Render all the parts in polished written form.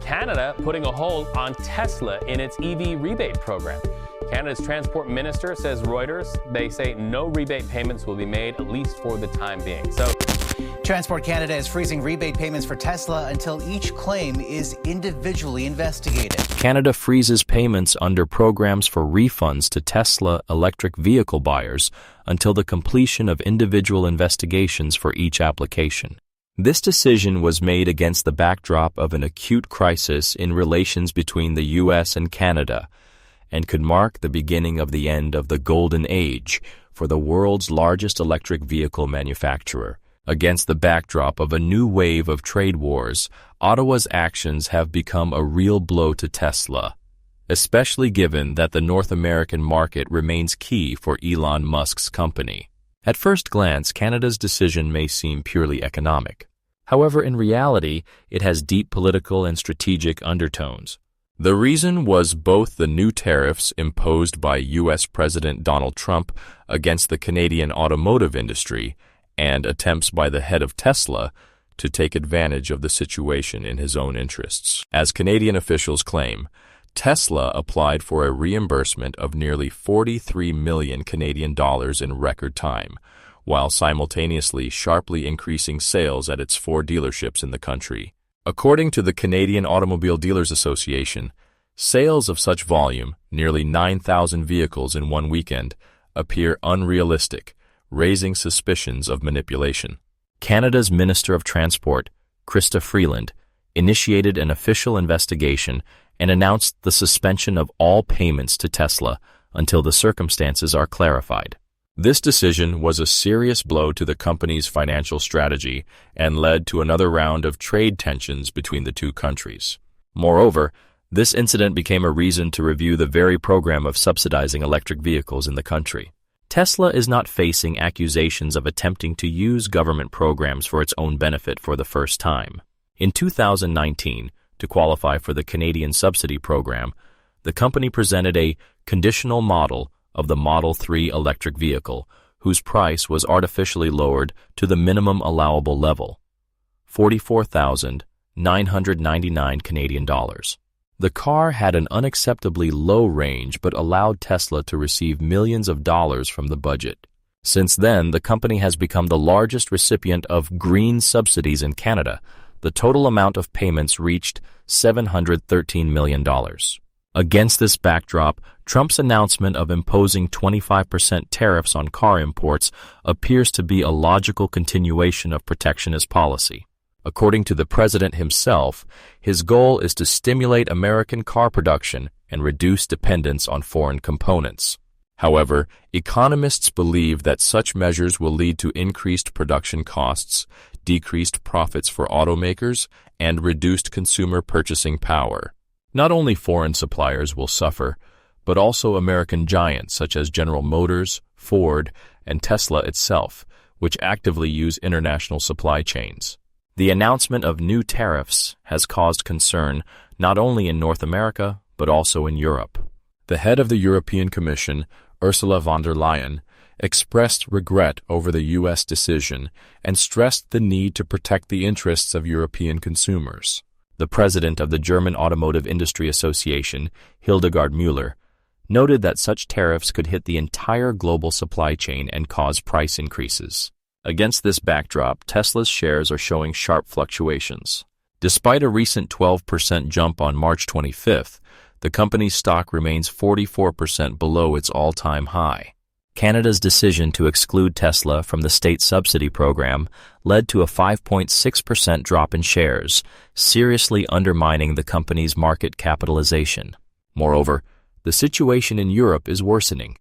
Canada putting a hold on Tesla in its EV rebate program. Canada's transport minister says Reuters, they say no rebate payments will be made, at least for the time being. Transport Canada is freezing rebate payments for Tesla until each claim is individually investigated. Canada freezes payments under programs for refunds to Tesla electric vehicle buyers until the completion of individual investigations for each application. This decision was made against the backdrop of an acute crisis in relations between the U.S. and Canada, and could mark the beginning of the end of the golden age for the world's largest electric vehicle manufacturer. Against the backdrop of a new wave of trade wars, Ottawa's actions have become a real blow to Tesla, especially given that the North American market remains key for Elon Musk's company. At first glance, Canada's decision may seem purely economic. However, in reality, it has deep political and strategic undertones. The reason was both the new tariffs imposed by U.S. President Donald Trump against the Canadian automotive industry and attempts by the head of Tesla to take advantage of the situation in his own interests. As Canadian officials claim, Tesla applied for a reimbursement of nearly 43 million Canadian dollars in record time, while simultaneously sharply increasing sales at its 4 dealerships in the country. According to the Canadian Automobile Dealers Association, sales of such volume, nearly 9,000 vehicles in one weekend, appear unrealistic, raising suspicions of manipulation. Canada's Minister of Transport, Chrystia Freeland, initiated an official investigation and announced the suspension of all payments to Tesla until the circumstances are clarified. This decision was a serious blow to the company's financial strategy and led to another round of trade tensions between the two countries. Moreover, this incident became a reason to review the very program of subsidizing electric vehicles in the country. Tesla is not facing accusations of attempting to use government programs for its own benefit for the first time. In 2019, to qualify for the Canadian subsidy program, the company presented a conditional model of the Model 3 electric vehicle, whose price was artificially lowered to the minimum allowable level, $44,999 Canadian dollars. The car had an unacceptably low range but allowed Tesla to receive millions of dollars from the budget. Since then, the company has become the largest recipient of green subsidies in Canada. The total amount of payments reached $713 million. Against this backdrop, Trump's announcement of imposing 25% tariffs on car imports appears to be a logical continuation of protectionist policy. According to the president himself, his goal is to stimulate American car production and reduce dependence on foreign components. However, economists believe that such measures will lead to increased production costs, decreased profits for automakers, and reduced consumer purchasing power. Not only foreign suppliers will suffer, but also American giants such as General Motors, Ford, and Tesla itself, which actively use international supply chains. The announcement of new tariffs has caused concern not only in North America, but also in Europe. The head of the European Commission, Ursula von der Leyen, expressed regret over the U.S. decision and stressed the need to protect the interests of European consumers. The president of the German Automotive Industry Association, Hildegard Müller, noted that such tariffs could hit the entire global supply chain and cause price increases. Against this backdrop, Tesla's shares are showing sharp fluctuations. Despite a recent 12% jump on March 25th, the company's stock remains 44% below its all-time high. Canada's decision to exclude Tesla from the state subsidy program led to a 5.6% drop in shares, seriously undermining the company's market capitalization. Moreover, the situation in Europe is worsening.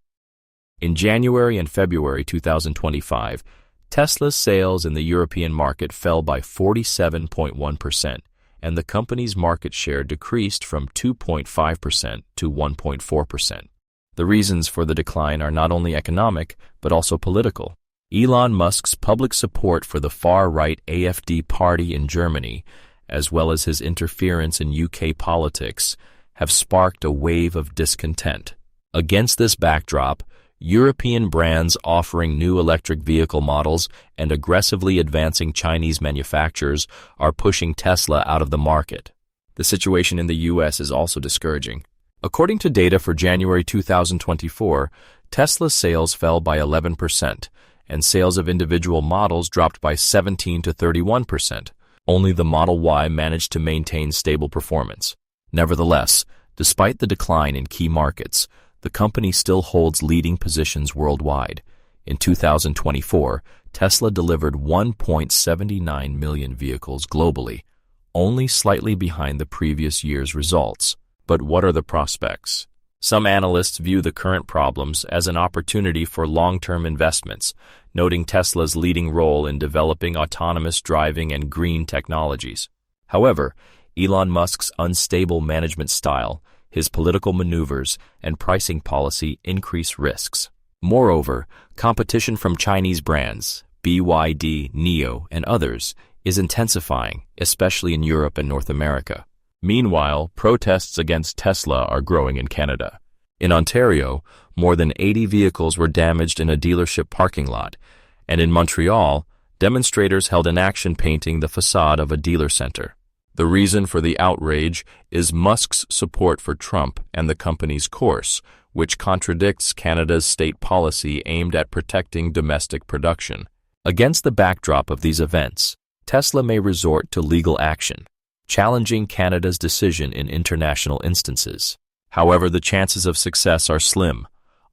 In January and February 2025, Tesla's sales in the European market fell by 47.1%, and the company's market share decreased from 2.5% to 1.4%. The reasons for the decline are not only economic, but also political. Elon Musk's public support for the far-right AfD party in Germany, as well as his interference in UK politics, have sparked a wave of discontent. Against this backdrop, European brands offering new electric vehicle models and aggressively advancing Chinese manufacturers are pushing Tesla out of the market. The situation in the U.S. is also discouraging. According to data for January 2024, Tesla's sales fell by 11%, and sales of individual models dropped by 17 to 31%. Only the Model Y managed to maintain stable performance. Nevertheless, despite the decline in key markets, the company still holds leading positions worldwide. In 2024, Tesla delivered 1.79 million vehicles globally, only slightly behind the previous year's results. But what are the prospects? Some analysts view the current problems as an opportunity for long-term investments, noting Tesla's leading role in developing autonomous driving and green technologies. However, Elon Musk's unstable management style, his political maneuvers, and pricing policy increase risks. Moreover, competition from Chinese brands, BYD, NIO, and others, is intensifying, especially in Europe and North America. Meanwhile, protests against Tesla are growing in Canada. In Ontario, more than 80 vehicles were damaged in a dealership parking lot, and in Montreal, demonstrators held an action painting the facade of a dealer center. The reason for the outrage is Musk's support for Trump and the company's course, which contradicts Canada's state policy aimed at protecting domestic production. Against the backdrop of these events, Tesla may resort to legal action, challenging Canada's decision in international instances. However, the chances of success are slim.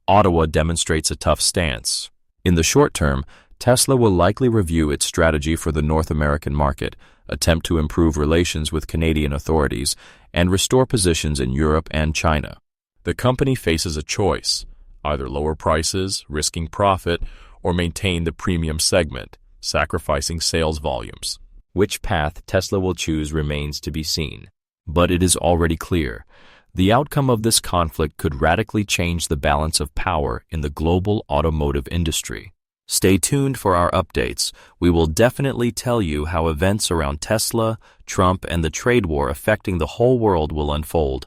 Ottawa demonstrates a tough stance. In the short term, Tesla will likely review its strategy for the North American market, attempt to improve relations with Canadian authorities, and restore positions in Europe and China. The company faces a choice: either lower prices, risking profit, or maintain the premium segment, sacrificing sales volumes. Which path Tesla will choose remains to be seen. But it is already clear. The outcome of this conflict could radically change the balance of power in the global automotive industry. Stay tuned for our updates. We will definitely tell you how events around Tesla, Trump, and the trade war affecting the whole world will unfold.